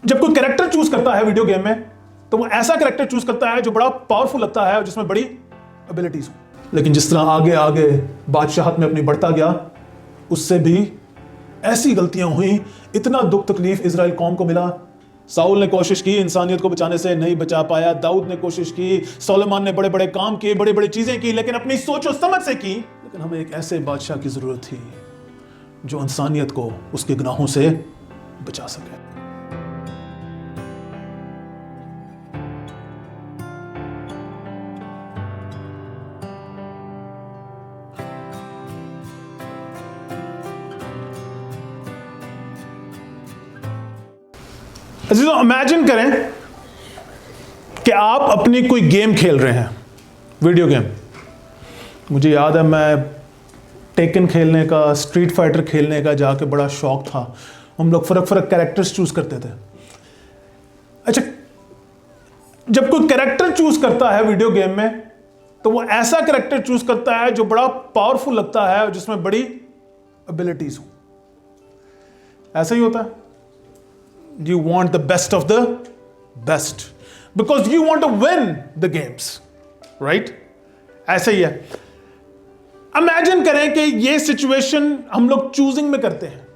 जब कोई character choose करता है वीडियो गेम में तो वो ऐसा कैरेक्टर चूज करता है जो बड़ा पावरफुल लगता है और जिसमें बड़ी एबिलिटीज हो। लेकिन जिस तरह आगे आगे बादशाहत में अपनी बढ़ता गया, उससे भी ऐसी गलतियां हुई, इतना दुख तकलीफ इजराइल कौम को मिला। साउल ने कोशिश की इंसानियत को बचाने से, नहीं बचा पाया। दाऊद ने कोशिश की, सोलेमान ने बड़े बड़े काम किए, बड़े बड़े चीजें की, लेकिन अपनी सोच और समझ से की। लेकिन हमें एक ऐसे बादशाह की जरूरत थी जो इंसानियत को उसके गुनाहों से बचा सके। इमेजिन करें कि आप अपनी कोई गेम खेल रहे हैं, वीडियो गेम। मुझे याद है मैं टेकन खेलने का, स्ट्रीट फाइटर खेलने का जाके बड़ा शौक था। हम लोग फर्क फर्क कैरेक्टर्स चूज करते थे। अच्छा, जब कोई कैरेक्टर चूज करता है वीडियो गेम में तो वो ऐसा कैरेक्टर चूज करता है जो बड़ा पावरफुल लगता है और जिसमें बड़ी एबिलिटीज हो। ऐसा ही होता है। You want the best of the best because you want to win the games, right? ऐसा ही है। इमेजिन करें कि ये सिचुएशन हम लोग चूजिंग में करते हैं।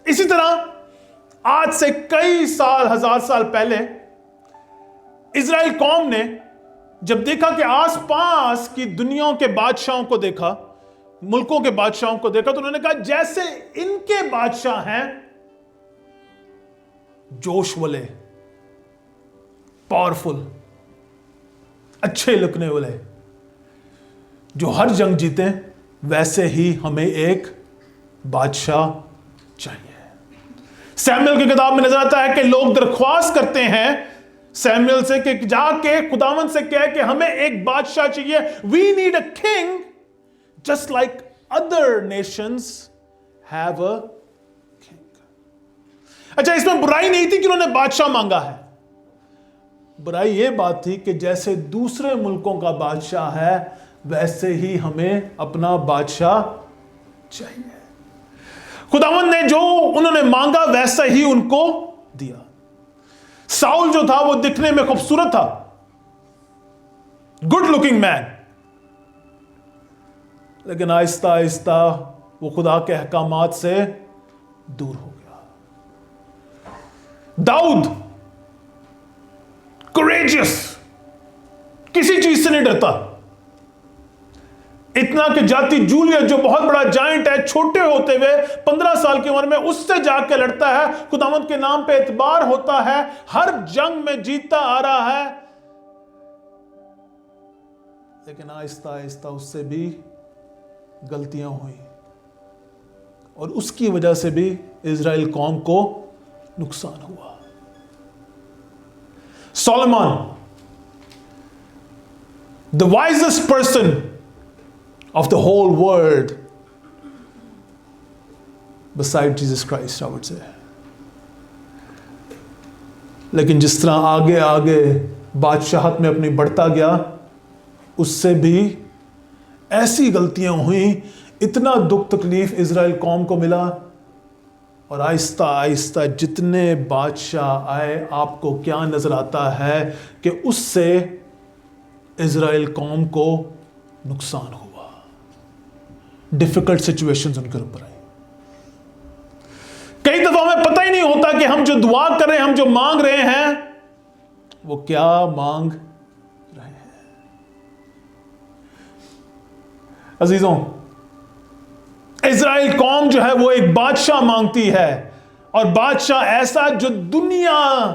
इसी तरह आज से कई साल, हजार साल पहले इजराइल कौम ने जब देखा कि आसपास की दुनिया के बादशाहों को देखा, मुल्कों के बादशाहों को देखा, तो उन्होंने कहा जैसे इनके बादशाह हैं, जोश वाले, पावरफुल, अच्छे लुकने वाले, जो हर जंग जीते, वैसे ही हमें एक बादशाह चाहिए। सैमुएल की किताब में नजर आता है कि लोग दरख्वास्त करते हैं सैमुएल से कि जाके खुदावंद से कहे कि हमें एक बादशाह चाहिए। We need a king just like other nations have a. अच्छा, इसमें बुराई नहीं थी कि उन्होंने बादशाह मांगा है। बुराई यह बात थी कि जैसे दूसरे मुल्कों का बादशाह है वैसे ही हमें अपना बादशाह चाहिए। खुदावंद ने जो उन्होंने मांगा वैसा ही उनको दिया। साउल जो था वो दिखने में खूबसूरत था, गुड लुकिंग मैन, लेकिन आहिस्ता आहिस्ता वो खुदा के अहकामात से दूर हो गया। दाऊद कोरेजियस, किसी चीज से नहीं डरता, इतना कि जाति जूलियस जो बहुत बड़ा जायंट है, छोटे होते हुए 15 साल की उम्र में उससे जाके लड़ता है, खुदावंद के नाम पे एतबार होता है, हर जंग में जीतता आ रहा है। लेकिन आहिस्ता आहिस्ता उससे भी गलतियां हुई और उसकी वजह से भी इजराइल कौम को नुकसान हुआ। Solomon, the wisest person of the whole world beside Jesus Christ, I would say. लेकिन जिस तरह आगे आगे बादशाहत में अपनी बढ़ता गया, उससे भी ऐसी गलतियां हुई, इतना दुख तकलीफ इजराइल कौम को मिला। और आहिस्ता आहिस्ता जितने बादशाह आए, आपको क्या नजर आता है कि उससे इजराइल कौम को नुकसान हुआ। डिफिकल्ट सिचुएशंस उनके ऊपर आई। कई दफा हमें पता ही नहीं होता कि हम जो दुआ कर रहे हैं, हम जो मांग रहे हैं, वो क्या मांग रहे हैं। अजीजों, इजराइल कौम जो है वो एक बादशाह मांगती है, और बादशाह ऐसा जो दुनिया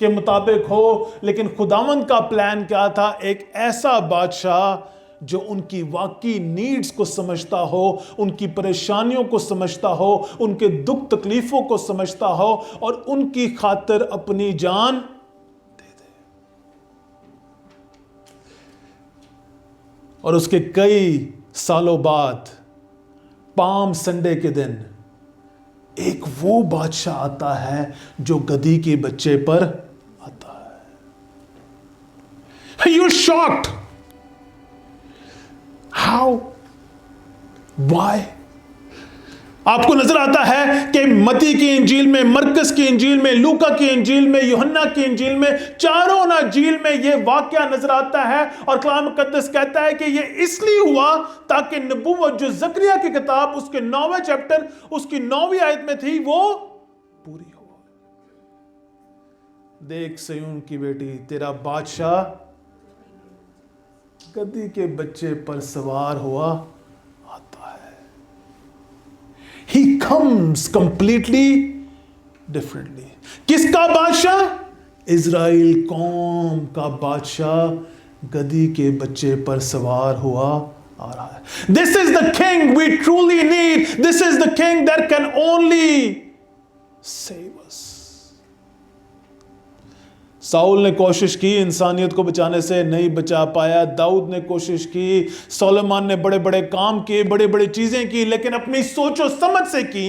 के मुताबिक हो। लेकिन खुदावंद का प्लान क्या था? एक ऐसा बादशाह जो उनकी वाकई नीड्स को समझता हो, उनकी परेशानियों को समझता हो, उनके दुख तकलीफों को समझता हो और उनकी खातिर अपनी जान दे दे। और उसके कई सालों बाद पाम संडे के दिन एक वो बादशाह आता है जो गधी के बच्चे पर आता है। You're shocked. How? Why? आपको नजर आता है कि मत्ती की इंजील में, मरकस की इंजील में, लूका की इंजील में, यूहन्ना की इंजील में, चारों इंजील में यह वाकया नजर आता है। और कलाम मुकद्दस कहता है कि यह इसलिए हुआ ताकि नबूवत जो जकरिया की किताब उसके 9वें चैप्टर उसकी 9वीं आयत में थी वो पूरी हो। देख सिय्योन की बेटी, तेरा बादशाह गद्दी के बच्चे पर सवार हुआ आता है। He comes completely differently. किसका बादशाह? इज़राइल कौम का बादशाह गद्दी के बच्चे पर सवार हुआ आ रहा है। This is the king we truly need. This is the king that can only save us. Saul ने कोशिश की इंसानियत को बचाने से, नहीं बचा पाया। दाऊद ने कोशिश की, सोलोमन ने बड़े बड़े काम किए, बड़े बड़े चीजें की, लेकिन अपनी सोचो समझ से की।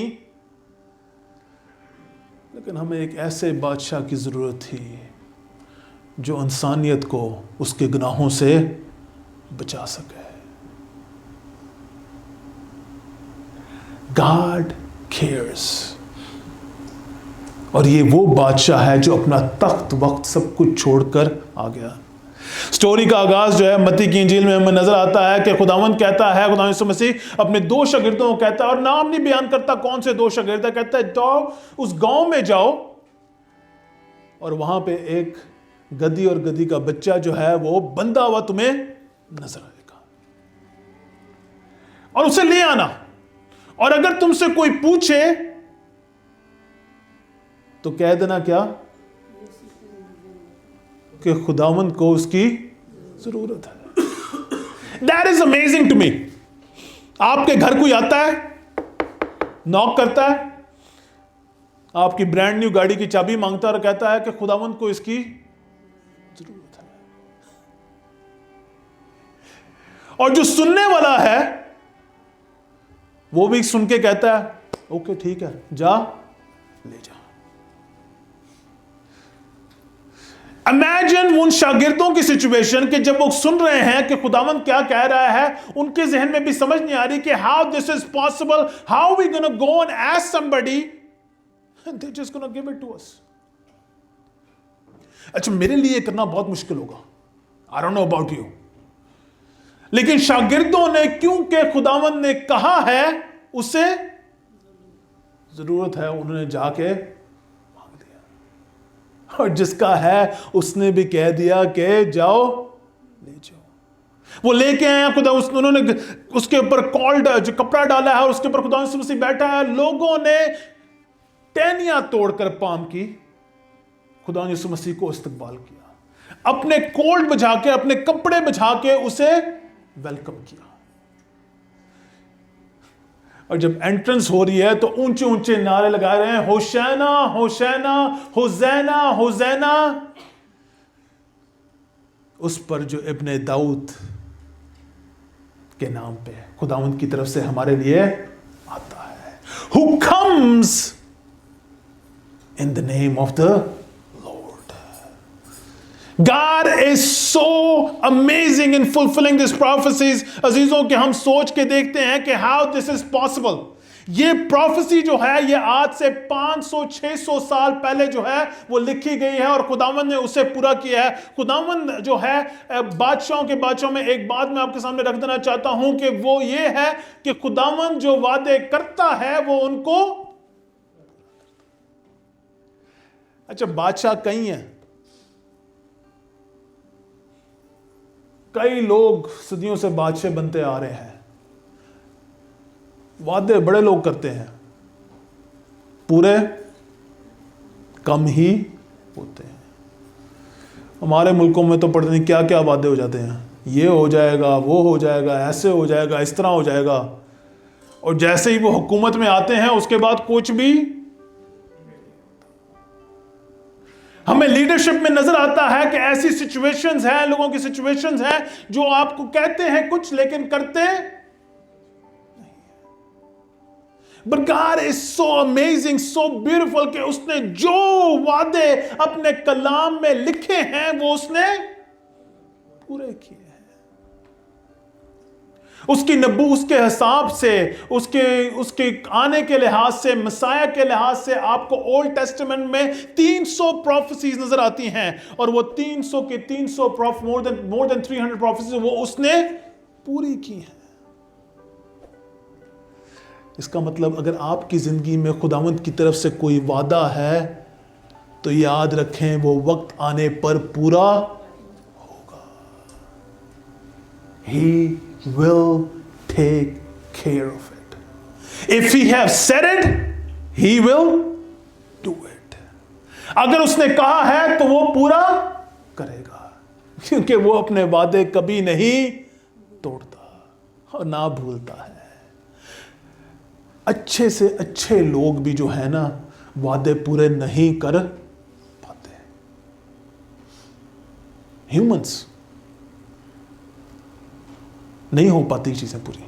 लेकिन हमें एक ऐसे बादशाह की जरूरत थी जो इंसानियत को उसके गुनाहों से बचा सके। गॉड केयर्स, और ये वो बादशाह है जो अपना तख्त वक्त सब कुछ छोड़कर आ गया। स्टोरी का आगाज जो है मत्ती की इंजील में हमें नजर आता है कि खुदावंद कहता है, खुदावंद यीशु मसीह अपने 2 शागिर्दों को कहता है, और नाम नहीं बयान करता कौन से 2 शागिर्द, कहता है जाओ उस गांव में जाओ और वहां पे एक गद्दी और गद्दी का बच्चा जो है वो बंधा हुआ तुम्हें नजर आएगा और उसे ले आना। और अगर तुमसे कोई पूछे तो कह देना क्या कि खुदावंद को उसकी जरूरत है। That is amazing to me. आपके घर कोई आता है, नॉक करता है, आपकी ब्रांड न्यू गाड़ी की चाबी मांगता है और कहता है कि खुदावंद को इसकी जरूरत है। और जो सुनने वाला है वो भी सुन के कहता है ओके ठीक है, जा ले जा। इमेजिन उन शागिर्दों की सिचुएशन कि जब वो सुन रहे हैं कि खुदावंद क्या कह रहा है, उनके जहन में भी समझ नहीं आ रही कि how this is possible, how we gonna go and ask somebody and they just gonna give it to us. अच्छा, मेरे लिए करना बहुत मुश्किल होगा, I don't know about you, लेकिन शागिर्दों ने क्योंकि खुदावंद ने कहा है उसे जरूरत है, उन्होंने जाके मांग दिया। और जिसका है उसने भी कह दिया कि जाओ ले जाओ। वो लेके आए खुदा, उन्होंने उसके ऊपर कॉल्ड जो कपड़ा डाला है और उसके ऊपर खुदा यीशु मसीह बैठा है। लोगों ने टहनियां तोड़कर पाम की, खुदा यीशु मसीह को इस्तकबाल किया, अपने कोल्ड बजा के, अपने कपड़े बजा के उसे वेलकम किया। और जब एंट्रेंस हो रही है तो ऊंचे ऊंचे नारे लगा रहे हैं, होशैना होशैना होज़ैना होज़ैना उस पर जो इब्ने दाऊद के नाम पे खुदावंद की तरफ से हमारे लिए आता है। Who comes in the name of the Lord. God is so amazing in fulfilling these prophecies. अजीजों के हम सोच के देखते हैं कि how this is possible. ये प्रोफेसी जो है ये आज से 500-600 साल पहले जो है वो लिखी गई है और खुदावंद ने उसे पूरा किया है। खुदावंद जो है बादशाहों के बादशाह में एक बात मैं आपके सामने रख देना चाहता हूं कि वो ये है कि खुदावंद जो वादे करता है वो उनको। अच्छा, बादशाह कई हैं, कई लोग सदियों से बादशाह बनते आ रहे हैं, वादे बड़े लोग करते हैं, पूरे कम ही होते हैं। हमारे मुल्कों में तो पता नहीं क्या क्या वादे हो जाते हैं, ये हो जाएगा, वो हो जाएगा, ऐसे हो जाएगा, इस तरह हो जाएगा, और जैसे ही वो हुकूमत में आते हैं उसके बाद कुछ भी। हमें लीडरशिप में नजर आता है कि ऐसी सिचुएशंस हैं, लोगों की सिचुएशंस हैं जो आपको कहते हैं कुछ लेकिन करते नहीं। But God is so amazing, so beautiful कि उसने जो वादे अपने कलाम में लिखे हैं वो उसने पूरे किए हैं। उसकी नबू उसके हिसाब से, उसके उसके आने के लिहाज से, मसाया के लिहाज से आपको ओल्ड टेस्टामेंट में 300 प्रोफेसीज नजर आती हैं, और वो 300 के 300 मोर देन 300 प्रोफेसीज वो उसने पूरी की हैं। इसका मतलब अगर आपकी जिंदगी में खुदावंद की तरफ से कोई वादा है तो याद रखें वो वक्त आने पर पूरा होगा। He will take care of it. If he have said it, he will do it. अगर उसने कहा है तो वो पूरा करेगा, क्योंकि वो अपने वादे कभी नहीं तोड़ता और ना भूलता है। अच्छे से अच्छे लोग भी जो है ना, वादे पूरे नहीं कर पाते। ह्यूमंस नहीं हो पाती चीजें पूरी,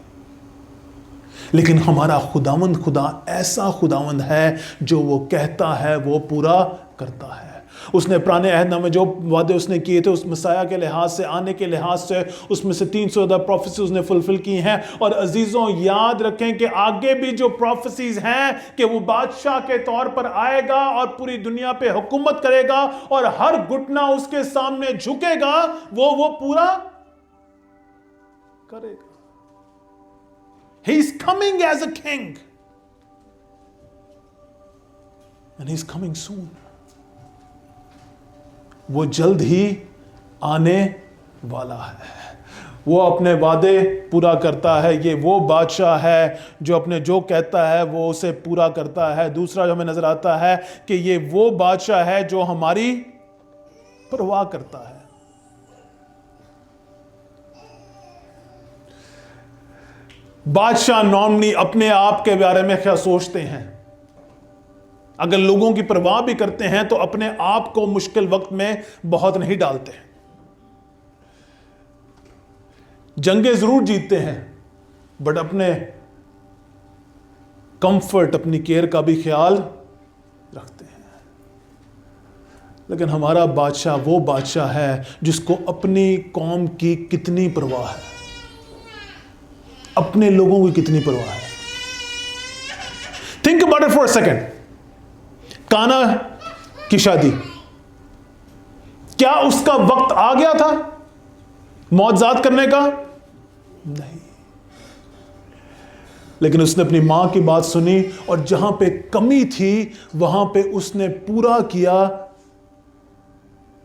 लेकिन हमारा खुदावंद खुदा ऐसा खुदावंद है जो वो कहता है वो पूरा करता है। उसने पुराने अहद में जो वादे उसने किए थे उस मसाया के लिहाज से, आने के लिहाज से, उसमें से 300 प्रोफेसीज उसने फुलफिल की हैं। और अजीजों याद रखें कि आगे भी जो प्रोफेसीज हैं कि वो बादशाह के तौर पर आएगा और पूरी दुनिया पे हुकूमत करेगा और हर घुटना उसके सामने झुकेगा, वो पूरा करेगा। He is coming as a king and he is coming soon. वो जल्द ही आने वाला है। वो अपने वादे पूरा करता है। ये वो बादशाह है जो अपने जो कहता है वो उसे पूरा करता है। दूसरा जो हमें नजर आता है कि ये वो बादशाह है जो हमारी परवाह करता है। बादशाह नॉर्मली अपने आप के बारे में क्या सोचते हैं? अगर लोगों की परवाह भी करते हैं तो अपने आप को मुश्किल वक्त में बहुत नहीं डालते हैं। जंगें जरूर जीतते हैं बट अपने कंफर्ट, अपनी केयर का भी ख्याल रखते हैं। लेकिन हमारा बादशाह वो बादशाह है जिसको अपनी कौम की कितनी परवाह है, अपने लोगों की कितनी परवाह है। Think about it for a second. काना की शादी, क्या उसका वक्त आ गया था मौजजात करने का? नहीं, लेकिन उसने अपनी मां की बात सुनी और जहां पे कमी थी वहां पे उसने पूरा किया,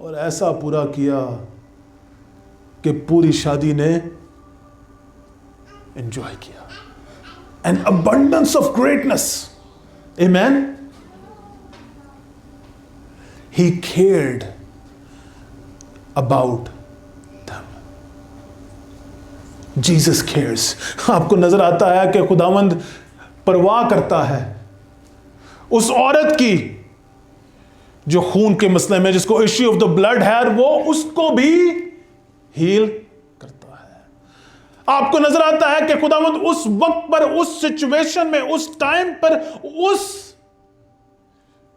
और ऐसा पूरा किया कि पूरी शादी ने एंजॉय किया। N abundance of greatness, amen. He cared about them. Jesus cares. आपको नजर आता है कि खुदावंद परवाह करता है उस औरत की जो खून के मसले में, जिसको इश्यू ऑफ द ब्लड है, वो उसको भी हील करता है। आपको नजर आता है कि खुदावंद उस वक्त पर, उस सिचुएशन में, उस टाइम पर, उस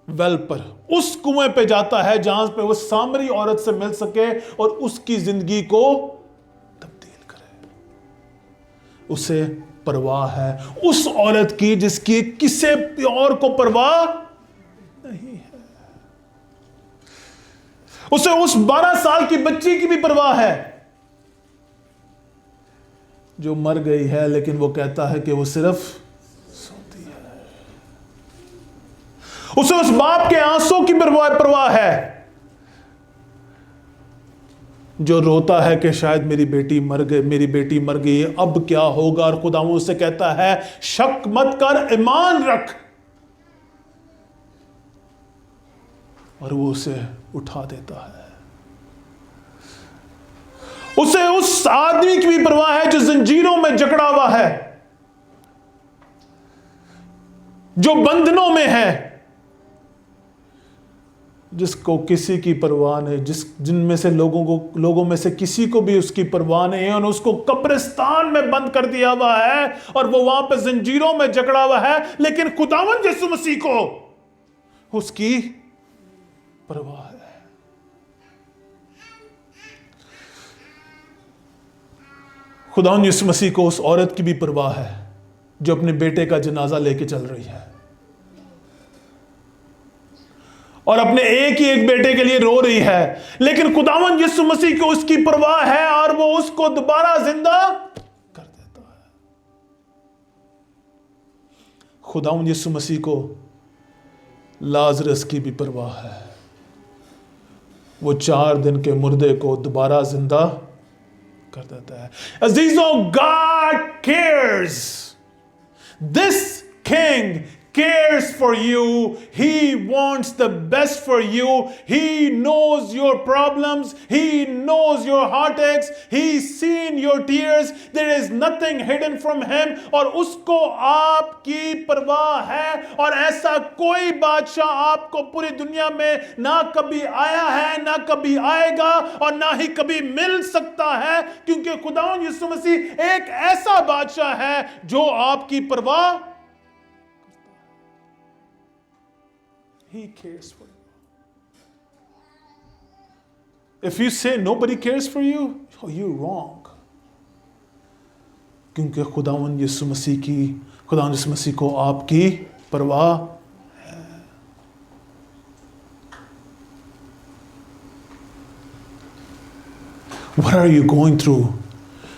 वेल पर, उस कुएं पे जाता है जहां पे वो सामरी औरत से मिल सके और उसकी जिंदगी को तब्दील करे। उसे परवाह है उस औरत की जिसकी किसी और को परवाह नहीं है। उसे उस 12 साल की बच्ची की भी परवाह है जो मर गई है, लेकिन वो कहता है कि वो सिर्फ उसे उस बाप के आंसू की परवाह है जो रोता है कि शायद मेरी बेटी मर गई, अब क्या होगा। और खुदा उससे कहता है शक मत कर, ईमान रख, और वो उसे उठा देता है। उसे उस आदमी की भी परवाह है जो जंजीरों में जकड़ा हुआ है, जो बंधनों में है, जिसको किसी की परवाह नहीं, जिनमें से लोगों में से किसी को भी उसकी परवाह नहीं है, और उसको कब्रिस्तान में बंद कर दिया हुआ है और वो वहां पे जंजीरों में जकड़ा हुआ है, लेकिन खुदावंद यीशु मसीह को उसकी परवाह है। खुदावंद यीशु मसीह को उस औरत की भी परवाह है जो अपने बेटे का जनाजा लेके चल रही है और अपने एक ही एक बेटे के लिए रो रही है, लेकिन खुदावंद यीशु मसीह को उसकी परवाह है और वो उसको दोबारा जिंदा कर देता है। खुदावंद यीशु मसीह को लाजरस की भी परवाह है, वो 4 दिन के मुर्दे को दोबारा जिंदा कर देता है। अजीजों, God cares, this king cares for you. He wants the best for you. He knows your problems. He knows your heartaches. He's seen your tears. There is nothing hidden from him. और उसको आपकी परवाह है, और ऐसा कोई बादशाह आपको पूरी दुनिया में ना कभी आया है, ना कभी आएगा, और ना ही कभी मिल सकता है, क्योंकि खुदावंद यीशु मसीह एक ऐसा बादशाह है जो आपकी परवाह। He cares for you. If you say nobody cares for you, oh, you're wrong. क्योंकि खुदावंद यीशु मसीह को आपकी परवाह है। What are you going through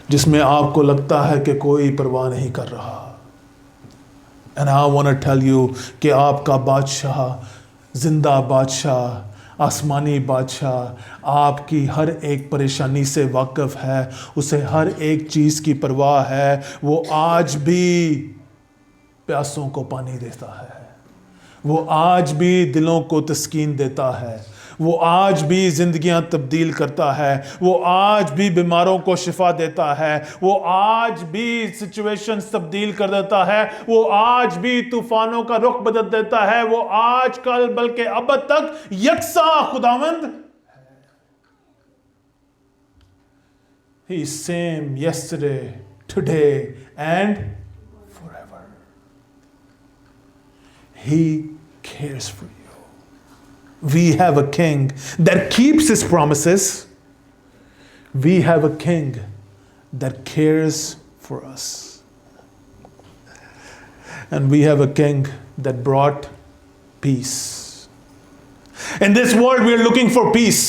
जिसमें आपको लगता है कि कोई परवाह नहीं कर रहा? And I want to tell you कि आपका बादशाह, जिंदा बादशाह, आसमानी बादशाह आपकी हर एक परेशानी से वाकिफ है, उसे हर एक चीज़ की परवाह है। वो आज भी प्यासों को पानी देता है, वो आज भी दिलों को तस्कीन देता है, वो आज भी जिंदगियां तब्दील करता है, वो आज भी बीमारों को शिफा देता है, वो आज भी सिचुएशंस तब्दील कर देता है, वो आज भी तूफानों का रुख बदल देता है, वो आज कल बल्कि अब तक यकसा खुदावंद। He is same yesterday, today and forever. He cares for you. We have a king that keeps his promises. We have a king that cares for us. And we have a king that brought peace. In this world, we are looking for peace.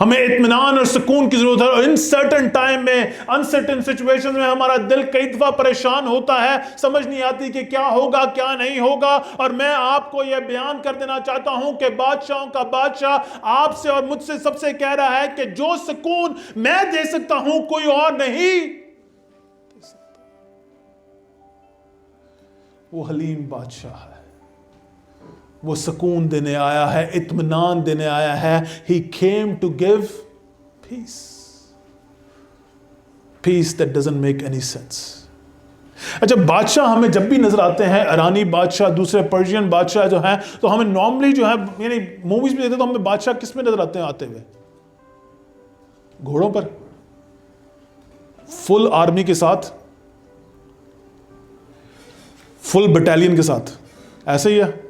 हमें इत्मीनान और सुकून की जरूरत है, और in certain time में, uncertain situation में हमारा दिल कई दफा परेशान होता है, समझ नहीं आती कि क्या होगा क्या नहीं होगा। और मैं आपको यह बयान कर देना चाहता हूं कि बादशाहों का बादशाह आपसे और मुझसे सबसे कह रहा है कि जो सुकून मैं दे सकता हूं कोई और नहीं दे सकता। वो हलीम बादशाह है, वो सुकून देने आया है, इत्मीनान देने आया है। He came to give peace. Peace that doesn't make any sense. अच्छा, बादशाह हमें जब भी नजर आते हैं, ईरानी बादशाह, दूसरे पर्शियन बादशाह जो हैं, तो हमें नॉर्मली जो है, यानी मूवीज में देखते तो हमें बादशाह किस में नजर आते हैं आते हुए? घोड़ों पर, फुल आर्मी के साथ, फुल बटालियन के साथ, ऐसे ही है।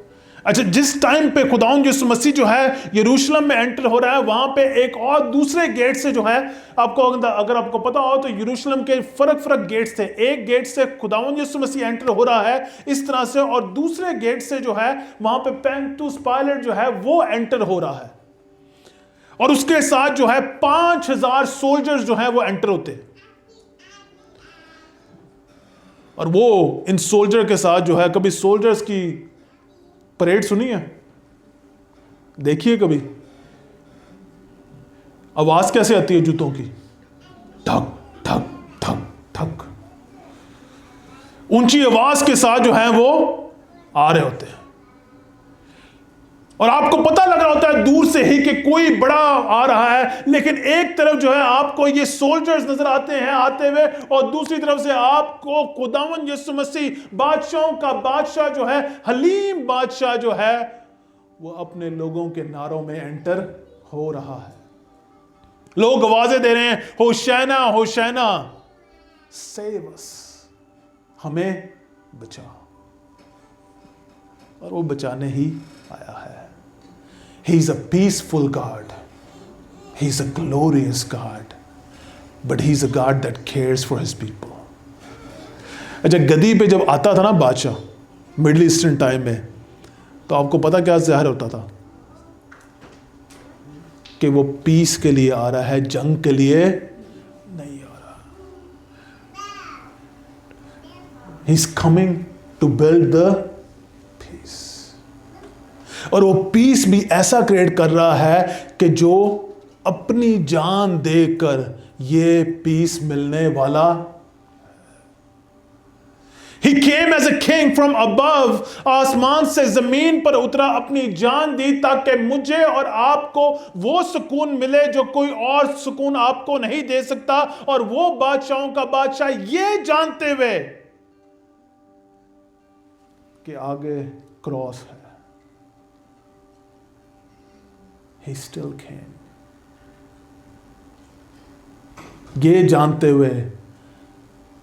अच्छा, जिस टाइम पे खुदावंद यीशु मसीह जो है यरूशलेम में एंटर हो रहा है, वहां पे एक और दूसरे गेट से जो है, आपको अगर आपको पता हो तो यरूशलेम के फर्क गेट्स थे। एक गेट से खुदावंद यीशु मसीह एंटर हो रहा है इस तरह से, और दूसरे गेट से जो है वहां पे पेंटुस पायलट जो है वो एंटर हो रहा है, और उसके साथ जो है 5000 सोल्जर्स जो है वो एंटर होते हैं। और वो इन सोल्जर के साथ जो है, कभी सोल्जर्स की परेड सुनी है? देखिए कभी आवाज कैसे आती है जूतों की, ठक ठक ठक ठक, ऊंची आवाज के साथ जो है वो आ रहे होते हैं, और आपको पता लग रहा होता है दूर से ही कि कोई बड़ा आ रहा है, लेकिन एक तरफ जो है आपको ये सोल्जर्स नजर आते हैं आते हुए, और दूसरी तरफ से आपको खुदावंद यीशु मसीह, बादशाहों का बादशाह जो है, हलीम बादशाह जो है, वो अपने लोगों के नारों में एंटर हो रहा है। लोग आवाजें दे रहे हैं, होशाना होशाना, सेव अस, हमें बचा, और वो बचाने ही आया है। He is a peaceful God. He is a glorious God. but he's a God that cares for his people. अच्छा, गदी पे जब आता था ना बादशाह मिडिल ईस्टर्न टाइम में, तो आपको पता क्या ज़ाहिर होता था कि वो पीस के लिए आ रहा है, जंग के लिए नहीं आ रहा. He's coming to build the peace. और वो पीस भी ऐसा क्रिएट कर रहा है कि जो अपनी जान देकर ये पीस मिलने वाला. He came as a king from above. आसमान से जमीन पर उतरा, अपनी जान दी ताकि मुझे और आपको वो सुकून मिले जो कोई और सुकून आपको नहीं दे सकता. और वो बादशाहों का बादशाह ये जानते हुए कि आगे क्रॉस है, He still came. ये जानते हुए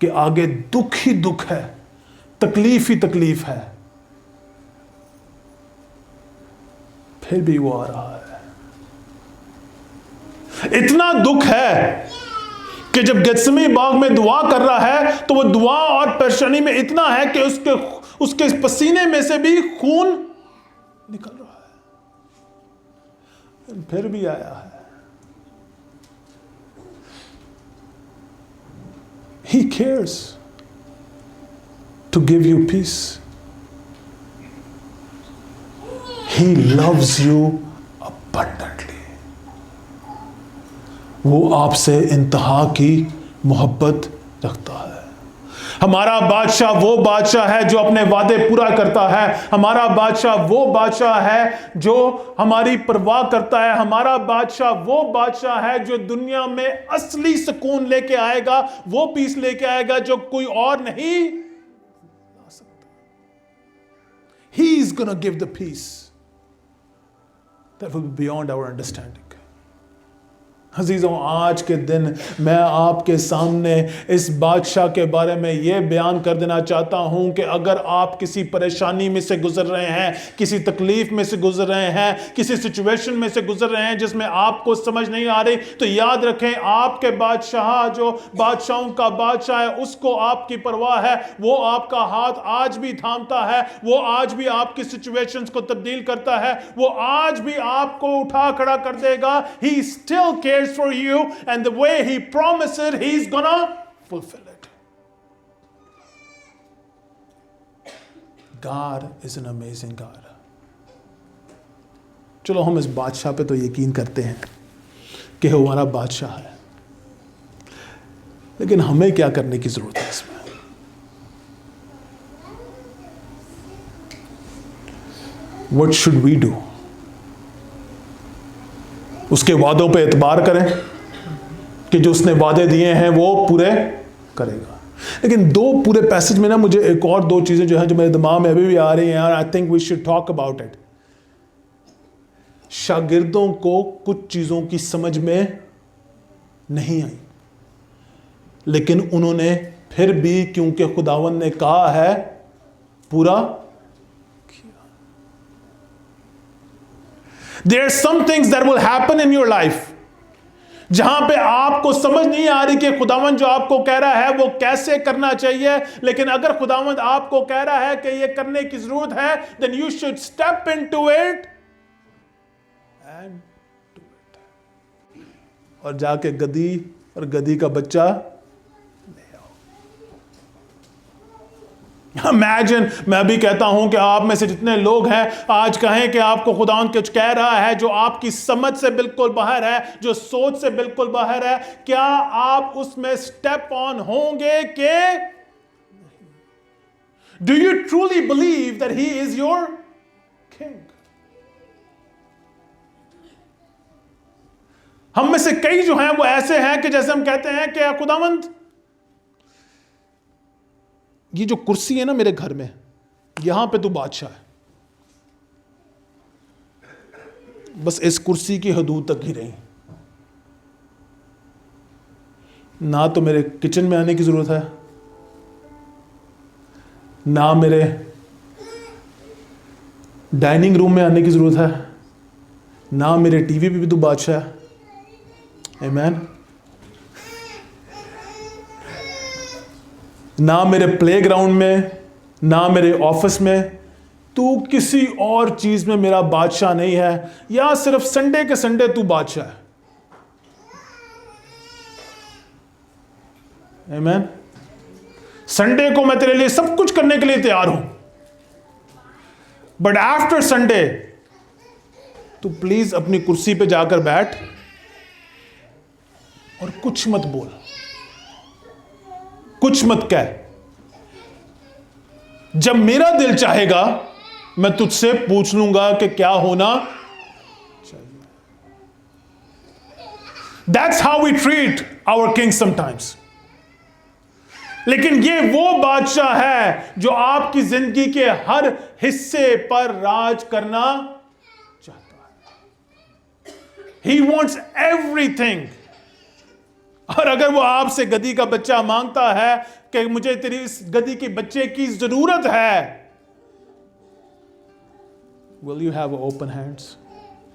कि आगे दुख ही दुख है, तकलीफ ही तकलीफ है, फिर भी वो आ रहा है. इतना दुख है कि जब गेत्सेमनी बाग में दुआ कर रहा है तो वो दुआ और परेशानी में इतना है कि उसके पसीने में से भी खून निकल रहा है, फिर भी आया है. He cares to give you peace. He loves you abundantly. वो आपसे इंतहा की मोहब्बत रखता है. हमारा बादशाह वो बादशाह है जो अपने वादे पूरा करता है. हमारा बादशाह वो बादशाह है जो हमारी परवाह करता है. हमारा बादशाह वो बादशाह है जो दुनिया में असली सुकून लेके आएगा, वो पीस लेके आएगा जो कोई और नहीं ला सकता. He is gonna give the peace that will be beyond our understanding. अजीजों, आज के दिन मैं आपके सामने इस बादशाह के बारे में यह बयान कर देना चाहता हूं कि अगर आप किसी परेशानी में से गुजर रहे हैं, किसी तकलीफ में से गुजर रहे हैं, किसी सिचुएशन में से गुजर रहे हैं जिसमें आपको समझ नहीं आ रही, तो याद रखें आपके बादशाह जो बादशाहों का बादशाह है, उसको आपकी परवाह है. वो आपका हाथ आज भी थामता है, वो आज भी आपकी सिचुएशंस को तब्दील करता है, वो आज भी आपको उठा खड़ा कर देगा. He still cares for you, and the way he promised it, he's gonna fulfill it. God is an amazing God. चलो हम इस बादशाह पे तो यकीन करते हैं कि वो हमारा बादशाह है, लेकिन हमें क्या करने की जरूरत है इसमें? What should we do? उसके वादों पे एतबार करें कि जो उसने वादे दिए हैं वो पूरे करेगा. लेकिन दो पूरे पैसेज में ना मुझे एक और दो चीजें जो है जो मेरे दिमाग में अभी भी आ रही हैं, I think we should talk about it. शागिर्दों को कुछ चीजों की समझ में नहीं आई, लेकिन उन्होंने फिर भी, क्योंकि खुदावंद ने कहा है, पूरा. There are some things that will happen in your life जहां पे आपको समझ नहीं आ रही कि खुदावंद जो आपको कह रहा है वो कैसे करना चाहिए. लेकिन अगर खुदावंद आपको कह रहा है कि ये करने की जरूरत है, then you should step into it and do it. और जाके गधी और गधी का बच्चा ले आओ. Imagine, मैं भी कहता हूं कि आप में से जितने लोग हैं आज कहें कि आपको खुदावंद कुछ कह रहा है जो आपकी समझ से बिल्कुल बाहर है, जो सोच से बिल्कुल बाहर है, क्या आप उसमें स्टेप ऑन होंगे कि? Do you truly believe that he is your king? हम में से कई जो हैं वो ऐसे हैं कि जैसे हम कहते हैं कि खुदावंद, ये जो कुर्सी है ना मेरे घर में, यहां पे तू बादशाह है, बस इस कुर्सी की हदूद तक ही रही. ना तो मेरे किचन में आने की जरूरत है, ना मेरे डाइनिंग रूम में आने की जरूरत है, ना मेरे टीवी पे भी तू बादशाह है. आमीन. ना मेरे प्लेग्राउंड में, ना मेरे ऑफिस में, तू किसी और चीज में मेरा बादशाह नहीं है, या सिर्फ संडे के संडे तू बादशाह है। आमीन। संडे को मैं तेरे लिए सब कुछ करने के लिए तैयार हूं, बट आफ्टर संडे तू प्लीज अपनी कुर्सी पे जाकर बैठ और कुछ मत बोल, कुछ मत कह। जब मेरा दिल चाहेगा मैं तुझसे पूछ लूंगा कि क्या होना चाहिए। That's how we treat our king sometimes. लेकिन ये वो बादशाह है जो आपकी जिंदगी के हर हिस्से पर राज करना चाहता है। He wants everything. और अगर वो आपसे गधी का बच्चा मांगता है कि मुझे तेरी इस गधी के बच्चे की जरूरत है, will you have open hands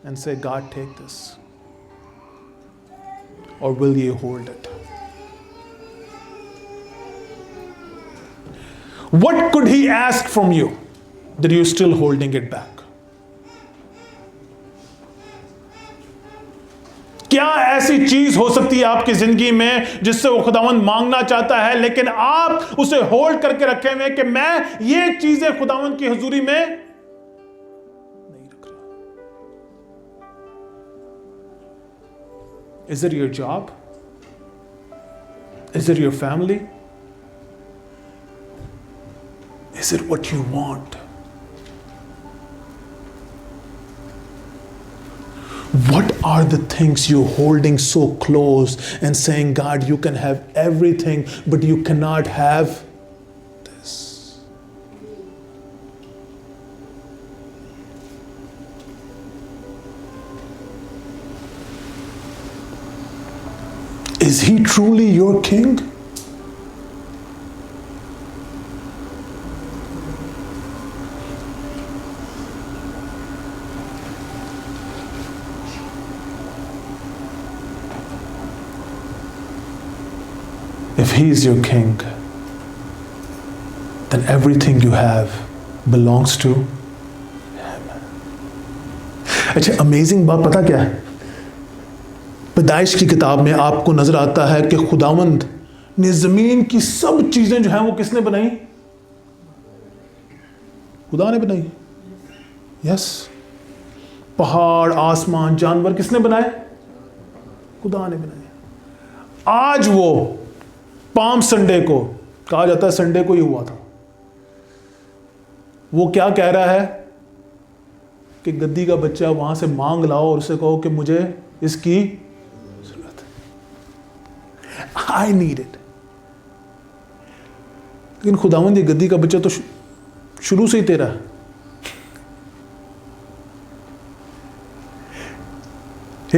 and say, God, take this? Or will you hold it? What could he ask from you that you're still holding it back? क्या ऐसी चीज हो सकती है आपकी जिंदगी में जिससे वो खुदावंद मांगना चाहता है, लेकिन आप उसे होल्ड करके रखे हुए कि मैं ये चीजें खुदावंद की हुजूरी में नहीं रख रहा? Is it your job? Is it your family? Is it what you want? What are the things you're holding so close and saying, God, you can have everything, but you cannot have this? Is he truly your king? If he is your king, then everything you have belongs to him. अच्छा, amazing बात पता क्या है? पैदाइश की किताब में आपको नजर आता है कि खुदावंद ने जमीन की सब चीजें जो हैं वो किसने बनाई? खुदा ने बनाई। यस, पहाड़, आसमान, जानवर किसने बनाए? खुदा ने बनाए। आज वो पाम संडे को, कहा जाता है संडे को ही हुआ था, वो क्या कह रहा है कि गद्दी का बच्चा वहां से मांग लाओ और उसे कहो कि मुझे इसकी जरूरत है, आई नीड इट। लेकिन खुदावंद ये गद्दी का बच्चा तो शुरू से ही तेरा है।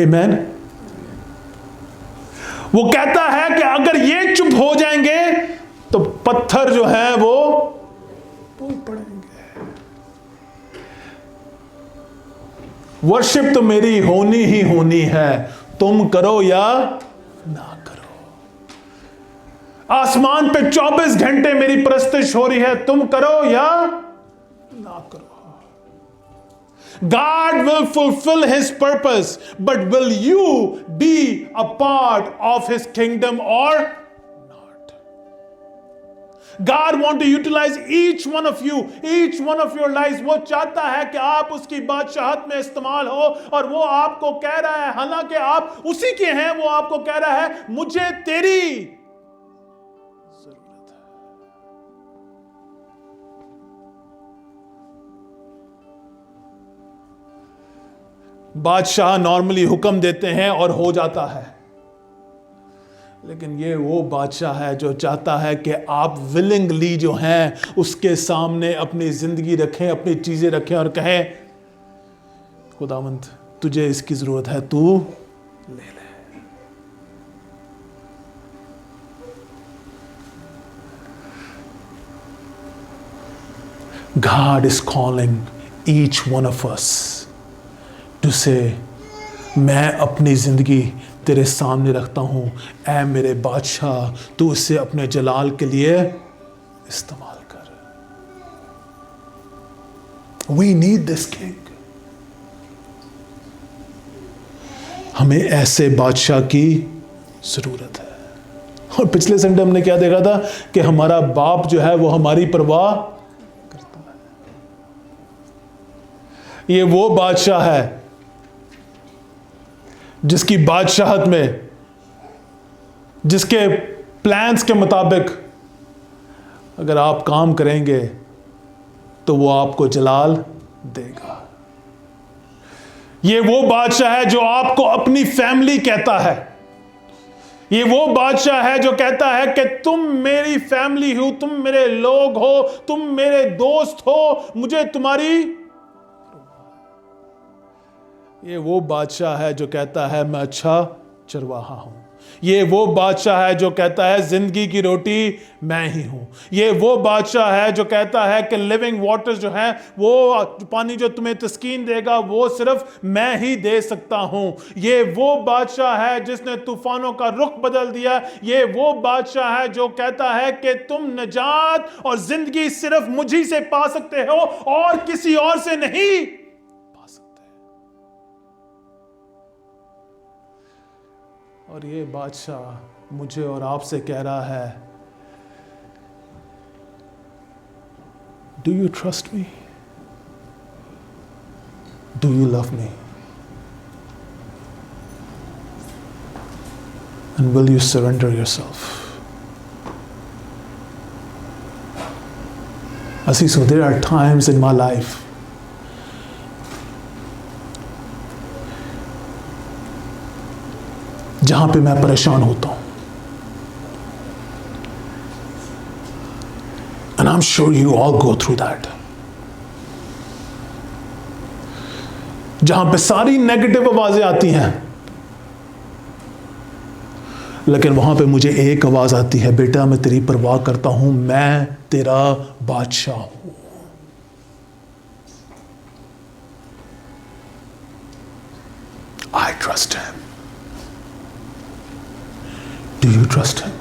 आमीन। वो कहता है कि अगर ये चुप हो जाएंगे तो पत्थर जो है वो बोल पड़ेंगे। वर्शिप तो मेरी होनी ही होनी है, तुम करो या ना करो। आसमान पे 24 घंटे मेरी परस्तिश हो रही है, तुम करो या ना करो। God will fulfill his purpose, but will you be a part of his kingdom or not? God want to utilize each one of you, each one of your lives. वो चाहता है कि आप उसकी बादशाहत में इस्तेमाल हो, और वो आपको कह रहा है, हालांकि आप उसी के हैं, वो आपको कह रहा है मुझे तेरी जरूरत है। बादशाह नॉर्मली हुक्म देते हैं और हो जाता है, लेकिन ये वो बादशाह है जो चाहता है कि आप विलिंगली जो हैं उसके सामने अपनी जिंदगी रखें, अपनी चीजें रखें और कहें खुदावंद तुझे इसकी जरूरत है, तू ले ले। God is calling each one of us to say, मैं अपनी जिंदगी तेरे सामने रखता हूं, ऐ मेरे बादशाह, तू इसे अपने जलाल के लिए इस्तेमाल कर। We need this king. हमें ऐसे बादशाह की जरूरत है। और पिछले संडे हमने क्या देखा था कि हमारा बाप जो है वो हमारी परवाह करता है। ये वो बादशाह है जिसकी बादशाहत में, जिसके प्लान्स के मुताबिक अगर आप काम करेंगे तो वो आपको जलाल देगा। ये वो बादशाह है जो आपको अपनी फैमिली कहता है। ये वो बादशाह है जो कहता है कि तुम मेरी फैमिली हो, तुम मेरे लोग हो, तुम मेरे दोस्त हो, मुझे तुम्हारी। ये वो बादशाह है जो कहता है मैं अच्छा चरवाहा हूं। ये वो बादशाह है जो कहता है जिंदगी की रोटी मैं ही हूं। ये वो बादशाह है जो कहता है कि लिविंग वाटर्स जो है, वो पानी जो तुम्हें तस्कीन देगा वो सिर्फ मैं ही दे सकता हूं। ये वो बादशाह है जिसने तूफानों का रुख बदल दिया। ये वो बादशाह है जो कहता है कि तुम निजात और जिंदगी सिर्फ मुझी से पा सकते हो और किसी और से नहीं पा सकते। और ये बादशाह मुझे और आपसे कह रहा है, do you trust me? Do you love me? And will you surrender yourself? So there are times in my life जहां पे मैं परेशान होता हूं, and I'm sure you all go through that, जहां पे सारी नेगेटिव आवाजें आती हैं, लेकिन वहां पे मुझे एक आवाज आती है, बेटा मैं तेरी परवाह करता हूं, मैं तेरा बादशाह हूं। I trust him. Do you trust him?